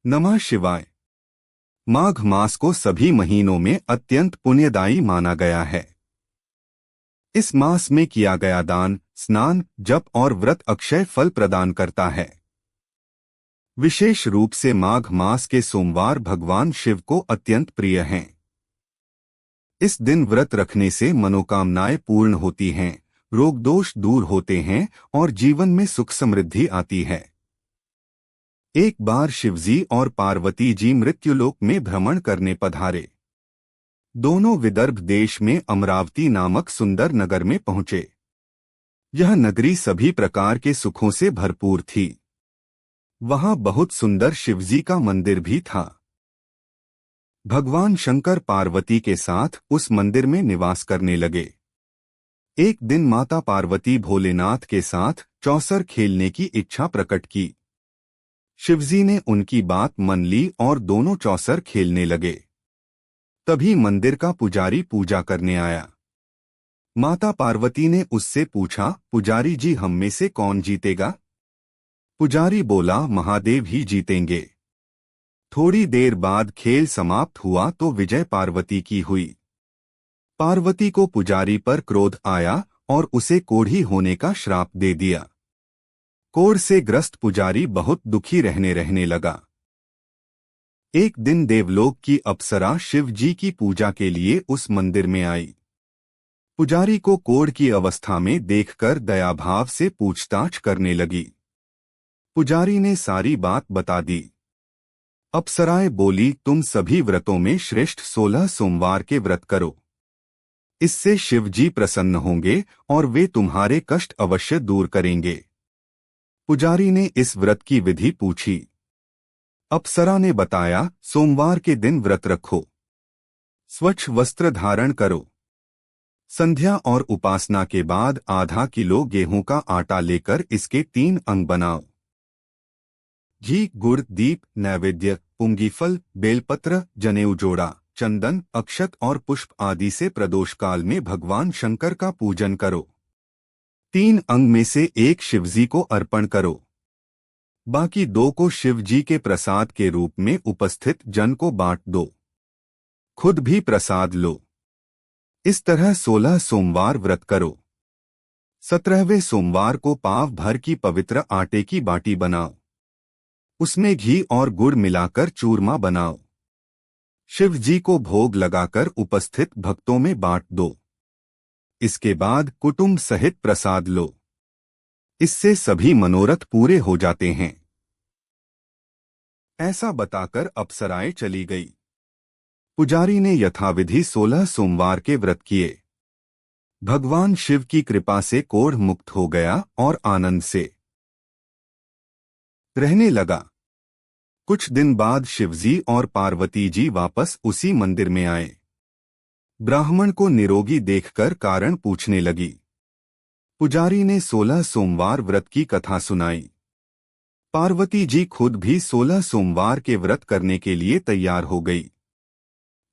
नमः शिवाय। माघ मास को सभी महीनों में अत्यंत पुण्यदायी माना गया है। इस मास में किया गया दान, स्नान, जप और व्रत अक्षय फल प्रदान करता है। विशेष रूप से माघ मास के सोमवार भगवान शिव को अत्यंत प्रिय हैं। इस दिन व्रत रखने से मनोकामनाएं पूर्ण होती हैं, रोग दोष दूर होते हैं और जीवन में सुख समृद्धि आती है। एक बार शिवजी और पार्वती जी मृत्युलोक में भ्रमण करने पधारे। दोनों विदर्भ देश में अमरावती नामक सुंदर नगर में पहुंचे। यह नगरी सभी प्रकार के सुखों से भरपूर थी। वहां बहुत सुंदर शिवजी का मंदिर भी था। भगवान शंकर पार्वती के साथ उस मंदिर में निवास करने लगे। एक दिन माता पार्वती भोलेनाथ के साथ चौसर खेलने की इच्छा प्रकट की। शिवजी ने उनकी बात मान ली और दोनों चौसर खेलने लगे। तभी मंदिर का पुजारी पूजा करने आया। माता पार्वती ने उससे पूछा, पुजारी जी, हम में से कौन जीतेगा? पुजारी बोला, महादेव ही जीतेंगे। थोड़ी देर बाद खेल समाप्त हुआ तो विजय पार्वती की हुई। पार्वती को पुजारी पर क्रोध आया और उसे कोढ़ी होने का श्राप दे दिया। कोढ़ से ग्रस्त पुजारी बहुत दुखी रहने लगा। एक दिन देवलोक की अप्सरा शिव जी की पूजा के लिए उस मंदिर में आई। पुजारी को कोढ़ की अवस्था में देखकर दयाभाव से पूछताछ करने लगी। पुजारी ने सारी बात बता दी। अप्सराएं बोली, तुम सभी व्रतों में श्रेष्ठ 16 सोमवार के व्रत करो। इससे शिव जी प्रसन्न होंगे और वे तुम्हारे कष्ट अवश्य दूर करेंगे। पुजारी ने इस व्रत की विधि पूछी। अप्सरा ने बताया, सोमवार के दिन व्रत रखो, स्वच्छ वस्त्र धारण करो, संध्या और उपासना के बाद आधा किलो गेहूं का आटा लेकर इसके 3 अंग बनाओ। घी, गुड़, दीप, नैवेद्य, पुंगीफल, बेलपत्र, जनेऊ जोड़ा, चंदन, अक्षत और पुष्प आदि से प्रदोष काल में भगवान शंकर का पूजन करो। 3 अंग में से एक शिवजी को अर्पण करो, बाकी 2 को शिवजी के प्रसाद के रूप में उपस्थित जन को बांट दो। खुद भी प्रसाद लो। इस तरह 16 सोमवार व्रत करो। 17वें सोमवार को पाव भर की पवित्र आटे की बाटी बनाओ। उसमें घी और गुड़ मिलाकर चूरमा बनाओ। शिवजी को भोग लगाकर उपस्थित भक्तों में बांट दो। इसके बाद कुटुंब सहित प्रसाद लो। इससे सभी मनोरथ पूरे हो जाते हैं। ऐसा बताकर अप्सराएं चली गई। पुजारी ने यथाविधि 16 सोमवार के व्रत किए। भगवान शिव की कृपा से कोढ़ मुक्त हो गया और आनंद से रहने लगा। कुछ दिन बाद शिवजी और पार्वती जी वापस उसी मंदिर में आए। ब्राह्मण को निरोगी देखकर कारण पूछने लगी। पुजारी ने 16 सोमवार व्रत की कथा सुनाई। पार्वती जी खुद भी 16 सोमवार के व्रत करने के लिए तैयार हो गई।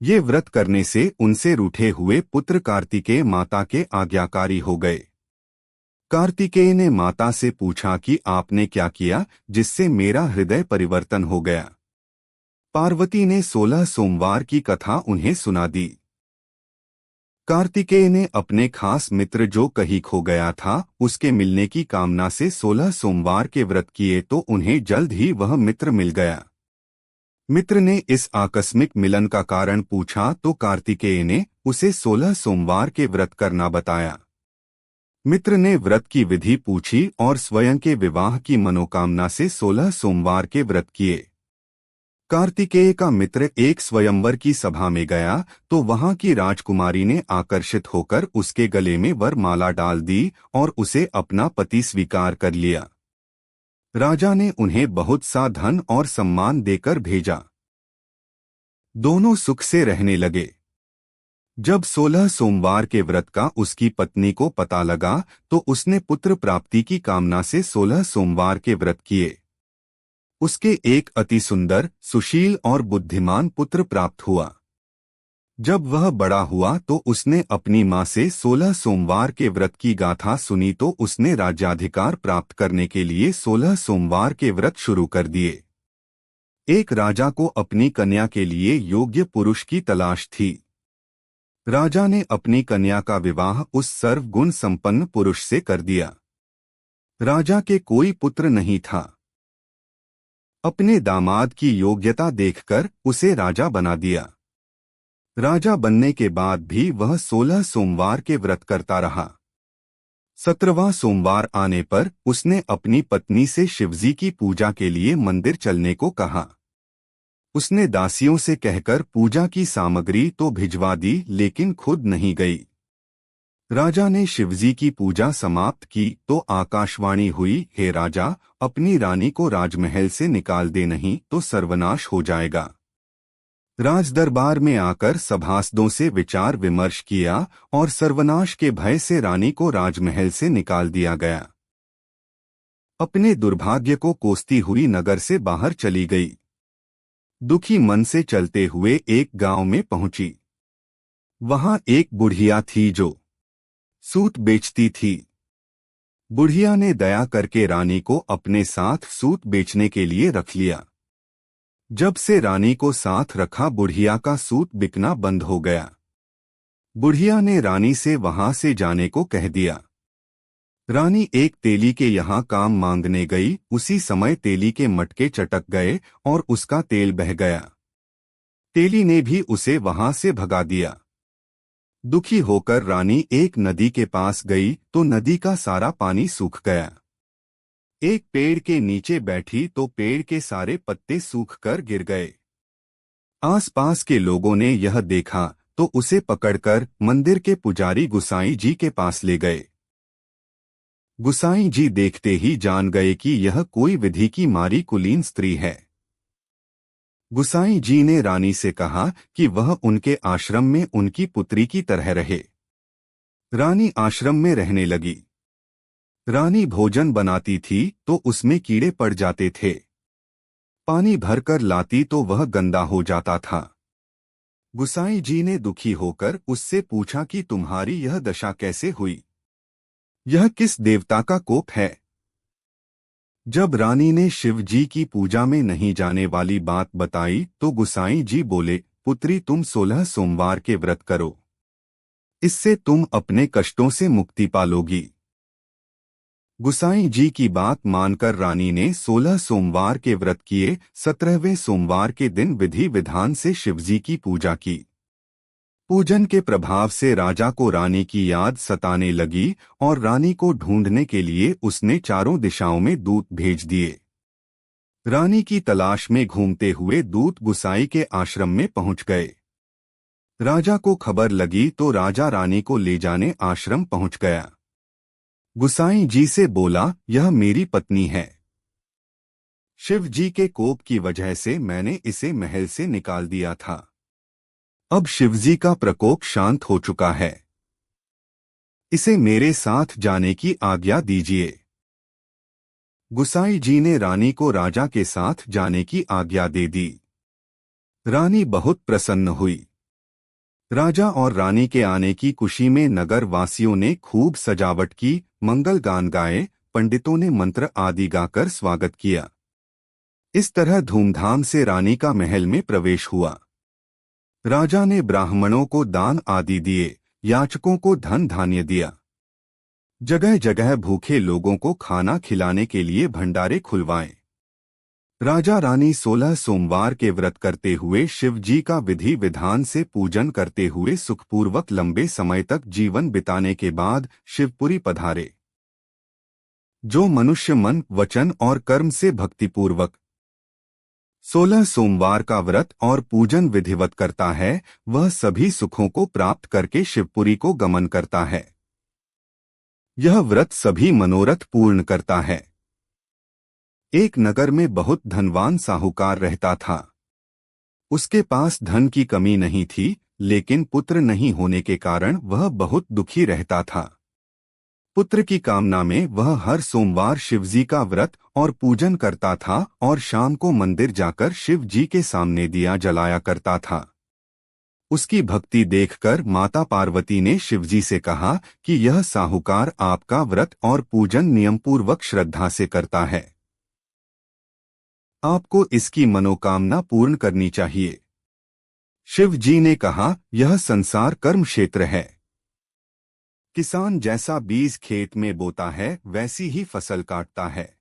ये व्रत करने से उनसे रूठे हुए पुत्र कार्तिकेय माता के आज्ञाकारी हो गए। कार्तिकेय ने माता से पूछा कि आपने क्या किया जिससे मेरा हृदय परिवर्तन हो गया। पार्वती ने 16 सोमवार की कथा उन्हें सुना दी। कार्तिकेय ने अपने खास मित्र जो कहीं खो गया था उसके मिलने की कामना से 16 सोमवार के व्रत किए तो उन्हें जल्द ही वह मित्र मिल गया। मित्र ने इस आकस्मिक मिलन का कारण पूछा तो कार्तिकेय ने उसे 16 सोमवार के व्रत करना बताया। मित्र ने व्रत की विधि पूछी और स्वयं के विवाह की मनोकामना से 16 सोमवार के व्रत किए। कार्तिकेय का मित्र एक स्वयंवर की सभा में गया तो वहां की राजकुमारी ने आकर्षित होकर उसके गले में वरमाला डाल दी और उसे अपना पति स्वीकार कर लिया। राजा ने उन्हें बहुत सा धन और सम्मान देकर भेजा। दोनों सुख से रहने लगे। जब 16 सोमवार के व्रत का उसकी पत्नी को पता लगा तो उसने पुत्र प्राप्ति की कामना से 16 सोमवार के व्रत किए। उसके एक अति सुंदर, सुशील और बुद्धिमान पुत्र प्राप्त हुआ। जब वह बड़ा हुआ तो उसने अपनी मां से 16 सोमवार के व्रत की गाथा सुनी तो उसने राज्याधिकार प्राप्त करने के लिए 16 सोमवार के व्रत शुरू कर दिए। एक राजा को अपनी कन्या के लिए योग्य पुरुष की तलाश थी। राजा ने अपनी कन्या का विवाह उस सर्वगुण संपन्न पुरुष से कर दिया। राजा के कोई पुत्र नहीं था। अपने दामाद की योग्यता देखकर उसे राजा बना दिया। राजा बनने के बाद भी वह 16 सोमवार के व्रत करता रहा। 17वां सोमवार आने पर उसने अपनी पत्नी से शिवजी की पूजा के लिए मंदिर चलने को कहा। उसने दासियों से कहकर पूजा की सामग्री तो भिजवा दी, लेकिन खुद नहीं गई। राजा ने शिवजी की पूजा समाप्त की तो आकाशवाणी हुई, हे राजा, अपनी रानी को राजमहल से निकाल दे, नहीं तो सर्वनाश हो जाएगा। राजदरबार में आकर सभासदों से विचार विमर्श किया और सर्वनाश के भय से रानी को राजमहल से निकाल दिया गया। अपने दुर्भाग्य को कोसती हुई नगर से बाहर चली गई। दुखी मन से चलते हुए एक गांव में पहुंची। वहां एक बुढ़िया थी जो सूत बेचती थी। बुढ़िया ने दया करके रानी को अपने साथ सूत बेचने के लिए रख लिया। जब से रानी को साथ रखा, बुढ़िया का सूत बिकना बंद हो गया। बुढ़िया ने रानी से वहां से जाने को कह दिया। रानी एक तेली के यहाँ काम मांगने गई। उसी समय तेली के मटके चटक गए और उसका तेल बह गया। तेली ने भी उसे वहां से भगा दिया। दुखी होकर रानी एक नदी के पास गई तो नदी का सारा पानी सूख गया। एक पेड़ के नीचे बैठी तो पेड़ के सारे पत्ते सूखकर गिर गए। आसपास के लोगों ने यह देखा तो उसे पकड़कर मंदिर के पुजारी गुसाई जी के पास ले गए। गुसाई जी देखते ही जान गए कि यह कोई विधि की मारी कुलीन स्त्री है। गुसाई जी ने रानी से कहा कि वह उनके आश्रम में उनकी पुत्री की तरह रहे। रानी आश्रम में रहने लगी। रानी भोजन बनाती थी तो उसमें कीड़े पड़ जाते थे। पानी भरकर लाती तो वह गंदा हो जाता था। गुसाई जी ने दुखी होकर उससे पूछा कि तुम्हारी यह दशा कैसे हुई? यह किस देवता का कोप है? जब रानी ने शिव जी की पूजा में नहीं जाने वाली बात बताई तो गुसाई जी बोले, पुत्री, तुम 16 सोमवार के व्रत करो, इससे तुम अपने कष्टों से मुक्ति पालोगी। गुसाई जी की बात मानकर रानी ने 16 सोमवार के व्रत किए। 17वें सोमवार के दिन विधि विधान से शिवजी की पूजा की। पूजन के प्रभाव से राजा को रानी की याद सताने लगी और रानी को ढूंढने के लिए उसने चारों दिशाओं में दूत भेज दिए। रानी की तलाश में घूमते हुए दूत गुसाई के आश्रम में पहुंच गए। राजा को खबर लगी तो राजा रानी को ले जाने आश्रम पहुंच गया। गुसाई जी से बोला, यह मेरी पत्नी है। शिव जी के कोप की वजह से मैंने इसे महल से निकाल दिया था। अब शिवजी का प्रकोप शांत हो चुका है। इसे मेरे साथ जाने की आज्ञा दीजिए। गुसाई जी ने रानी को राजा के साथ जाने की आज्ञा दे दी। रानी बहुत प्रसन्न हुई। राजा और रानी के आने की खुशी में नगर वासियों ने खूब सजावट की, मंगल गान गाए, पंडितों ने मंत्र आदि गाकर स्वागत किया। इस तरह धूमधाम से रानी का महल में प्रवेश हुआ। राजा ने ब्राह्मणों को दान आदि दिए, याचकों को धन धान्य दिया। जगह जगह भूखे लोगों को खाना खिलाने के लिए भंडारे खुलवाए। राजा रानी 16 सोमवार के व्रत करते हुए शिव जी का विधि विधान से पूजन करते हुए सुखपूर्वक लंबे समय तक जीवन बिताने के बाद शिवपुरी पधारे। जो मनुष्य मन, वचन और कर्म से भक्तिपूर्वक 16 सोमवार का व्रत और पूजन विधिवत करता है, वह सभी सुखों को प्राप्त करके शिवपुरी को गमन करता है। यह व्रत सभी मनोरथ पूर्ण करता है। एक नगर में बहुत धनवान साहूकार रहता था। उसके पास धन की कमी नहीं थी, लेकिन पुत्र नहीं होने के कारण वह बहुत दुखी रहता था। पुत्र की कामना में वह हर सोमवार शिवजी का व्रत और पूजन करता था और शाम को मंदिर जाकर शिव जी के सामने दिया जलाया करता था। उसकी भक्ति देखकर माता पार्वती ने शिवजी से कहा कि यह साहूकार आपका व्रत और पूजन नियमपूर्वक श्रद्धा से करता है। आपको इसकी मनोकामना पूर्ण करनी चाहिए। शिव जी ने कहा, यह संसार कर्म क्षेत्र है। किसान जैसा बीज खेत में बोता है वैसी ही फसल काटता है।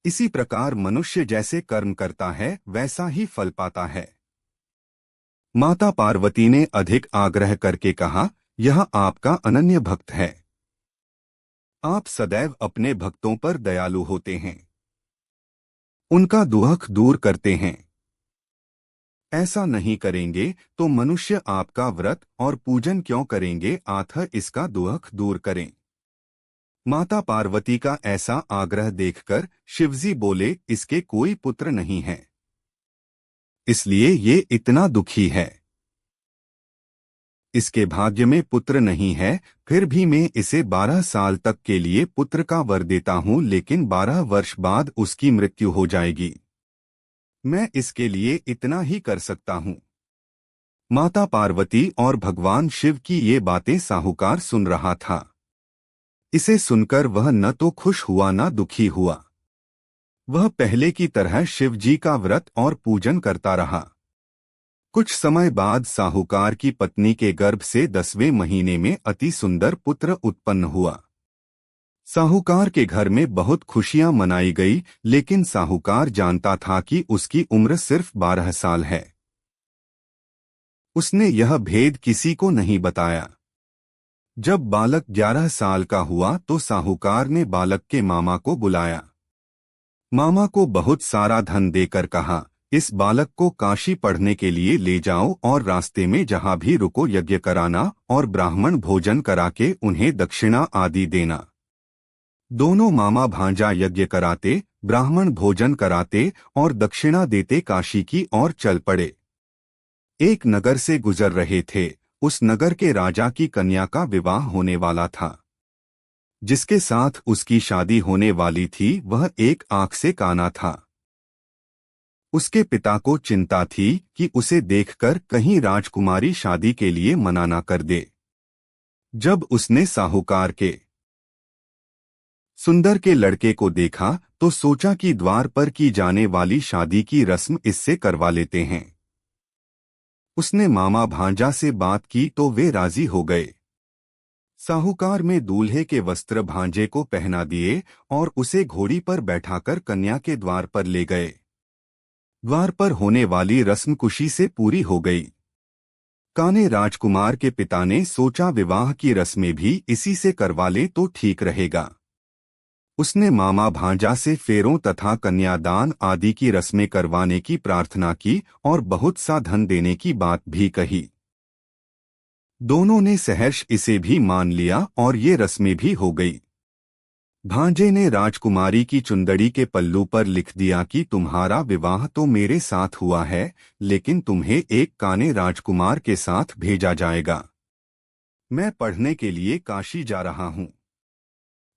इसी प्रकार मनुष्य जैसे कर्म करता है वैसा ही फल पाता है। माता पार्वती ने अधिक आग्रह करके कहा, यह आपका अनन्य भक्त है। आप सदैव अपने भक्तों पर दयालु होते हैं, उनका दुख दूर करते हैं। ऐसा नहीं करेंगे तो मनुष्य आपका व्रत और पूजन क्यों करेंगे, अतः इसका दुख दूर करें। माता पार्वती का ऐसा आग्रह देखकर शिवजी बोले, इसके कोई पुत्र नहीं है, इसलिए ये इतना दुखी है। इसके भाग्य में पुत्र नहीं है, फिर भी मैं इसे 12 साल तक के लिए पुत्र का वर देता हूँ, लेकिन 12 वर्ष बाद उसकी मृत्यु हो जाएगी। मैं इसके लिए इतना ही कर सकता हूँ। माता पार्वती और भगवान शिव की ये बातें साहूकार सुन रहा था। इसे सुनकर वह न तो खुश हुआ न दुखी हुआ। वह पहले की तरह शिव जी का व्रत और पूजन करता रहा। कुछ समय बाद साहूकार की पत्नी के गर्भ से 10वें महीने में अति सुंदर पुत्र उत्पन्न हुआ। साहूकार के घर में बहुत खुशियां मनाई गई, लेकिन साहूकार जानता था कि उसकी उम्र सिर्फ 12 साल है। उसने यह भेद किसी को नहीं बताया। जब बालक 11 साल का हुआ तो साहूकार ने बालक के मामा को बुलाया। मामा को बहुत सारा धन देकर कहा, इस बालक को काशी पढ़ने के लिए ले जाओ और रास्ते में जहां भी रुको यज्ञ कराना और ब्राह्मण भोजन करा के उन्हें दक्षिणा आदि देना। दोनों मामा भांजा यज्ञ कराते, ब्राह्मण भोजन कराते और दक्षिणा देते काशी की ओर चल पड़े। एक नगर से गुजर रहे थे। उस नगर के राजा की कन्या का विवाह होने वाला था। जिसके साथ उसकी शादी होने वाली थी वह एक आंख से काना था। उसके पिता को चिंता थी कि उसे देखकर कहीं राजकुमारी शादी के लिए मना न कर दे। जब उसने साहूकार के सुंदर के लड़के को देखा तो सोचा कि द्वार पर की जाने वाली शादी की रस्म इससे करवा लेते हैं। उसने मामा भांजा से बात की तो वे राजी हो गए। साहूकार में दूल्हे के वस्त्र भांजे को पहना दिए और उसे घोड़ी पर बैठाकर कन्या के द्वार पर ले गए। द्वार पर होने वाली रस्म खुशी से पूरी हो गई। काने राजकुमार के पिता ने सोचा विवाह की रस्में भी इसी से करवा ले तो ठीक रहेगा। उसने मामा भांजा से फेरों तथा कन्यादान आदि की रस्में करवाने की प्रार्थना की और बहुत सा धन देने की बात भी कही। दोनों ने सहर्ष इसे भी मान लिया और ये रस्में भी हो गई। भांजे ने राजकुमारी की चुंदड़ी के पल्लू पर लिख दिया कि तुम्हारा विवाह तो मेरे साथ हुआ है, लेकिन तुम्हें एक काने राजकुमार के साथ भेजा जाएगा। मैं पढ़ने के लिए काशी जा रहा हूँ।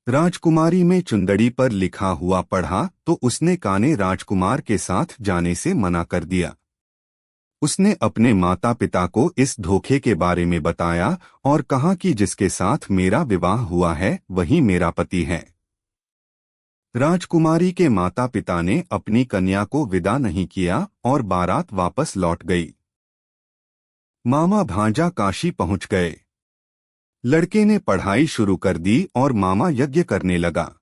राजकुमारी में चुंदड़ी पर लिखा हुआ पढ़ा तो उसने काने राजकुमार के साथ जाने से मना कर दिया। उसने अपने माता पिता को इस धोखे के बारे में बताया और कहा कि जिसके साथ मेरा विवाह हुआ है वही मेरा पति है। राजकुमारी के माता पिता ने अपनी कन्या को विदा नहीं किया और बारात वापस लौट गई। मामा भांजा काशी पहुंच गए। लड़के ने पढ़ाई शुरू कर दी और मामा यज्ञ करने लगा।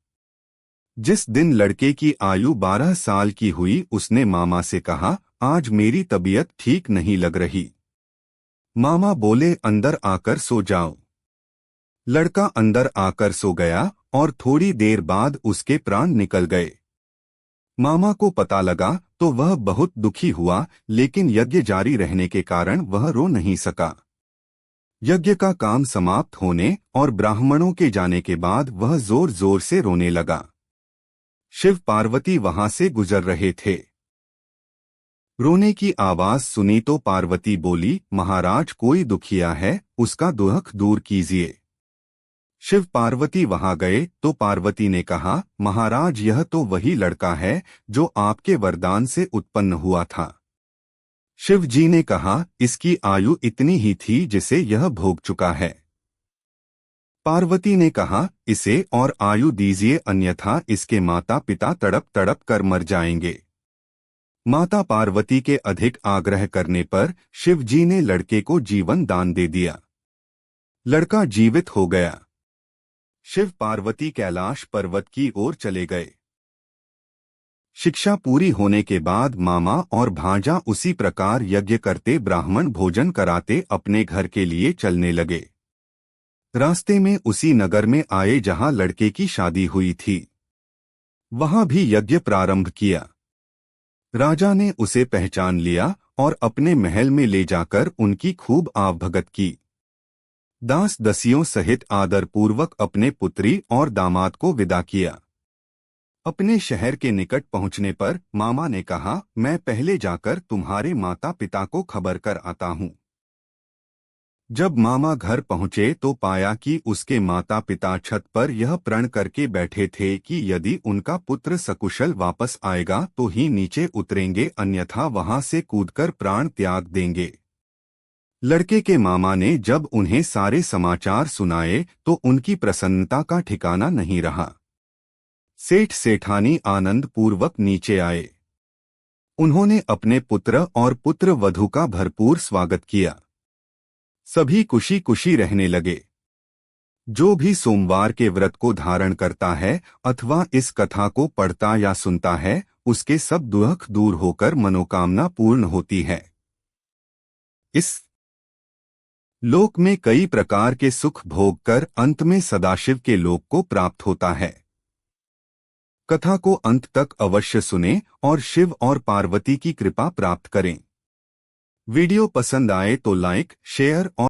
जिस दिन लड़के की आयु 12 साल की हुई उसने मामा से कहा, आज मेरी तबीयत ठीक नहीं लग रही। मामा बोले, अंदर आकर सो जाओ। लड़का अंदर आकर सो गया और थोड़ी देर बाद उसके प्राण निकल गए। मामा को पता लगा तो वह बहुत दुखी हुआ, लेकिन यज्ञ जारी रहने के कारण वह रो नहीं सका। यज्ञ का काम समाप्त होने और ब्राह्मणों के जाने के बाद वह जोर जोर से रोने लगा। शिव पार्वती वहां से गुजर रहे थे। रोने की आवाज सुनी तो पार्वती बोली, महाराज कोई दुखिया है, उसका दुख दूर कीजिए। शिव पार्वती वहां गए तो पार्वती ने कहा, महाराज यह तो वही लड़का है जो आपके वरदान से उत्पन्न हुआ था। शिव जी ने कहा, इसकी आयु इतनी ही थी जिसे यह भोग चुका है। पार्वती ने कहा, इसे और आयु दीजिए अन्यथा इसके माता पिता तड़प तड़प कर मर जाएंगे। माता पार्वती के अधिक आग्रह करने पर शिव जी ने लड़के को जीवन दान दे दिया। लड़का जीवित हो गया। शिव पार्वती कैलाश पर्वत की ओर चले गए। शिक्षा पूरी होने के बाद मामा और भांजा उसी प्रकार यज्ञ करते, ब्राह्मण भोजन कराते अपने घर के लिए चलने लगे। रास्ते में उसी नगर में आए जहां लड़के की शादी हुई थी। वहां भी यज्ञ प्रारंभ किया। राजा ने उसे पहचान लिया और अपने महल में ले जाकर उनकी खूब आवभगत की। दास दसियों सहित आदरपूर्वक अपने पुत्री और दामाद को विदा किया। अपने शहर के निकट पहुंचने पर मामा ने कहा, मैं पहले जाकर तुम्हारे माता पिता को खबर कर आता हूं। जब मामा घर पहुंचे तो पाया कि उसके माता पिता छत पर यह प्रण करके बैठे थे कि यदि उनका पुत्र सकुशल वापस आएगा तो ही नीचे उतरेंगे, अन्यथा वहां से कूदकर प्राण त्याग देंगे। लड़के के मामा ने जब उन्हें सारे समाचार सुनाए तो उनकी प्रसन्नता का ठिकाना नहीं रहा। सेठ सेठानी आनंद पूर्वक नीचे आए। उन्होंने अपने पुत्र और पुत्र वधू का भरपूर स्वागत किया। सभी खुशी खुशी रहने लगे। जो भी सोमवार के व्रत को धारण करता है अथवा इस कथा को पढ़ता या सुनता है, उसके सब दुख दूर होकर मनोकामना पूर्ण होती है। इस लोक में कई प्रकार के सुख भोग कर अंत में सदाशिव के लोक को प्राप्त होता है। कथा को अंत तक अवश्य सुनें और शिव और पार्वती की कृपा प्राप्त करें। वीडियो पसंद आए तो लाइक, शेयर और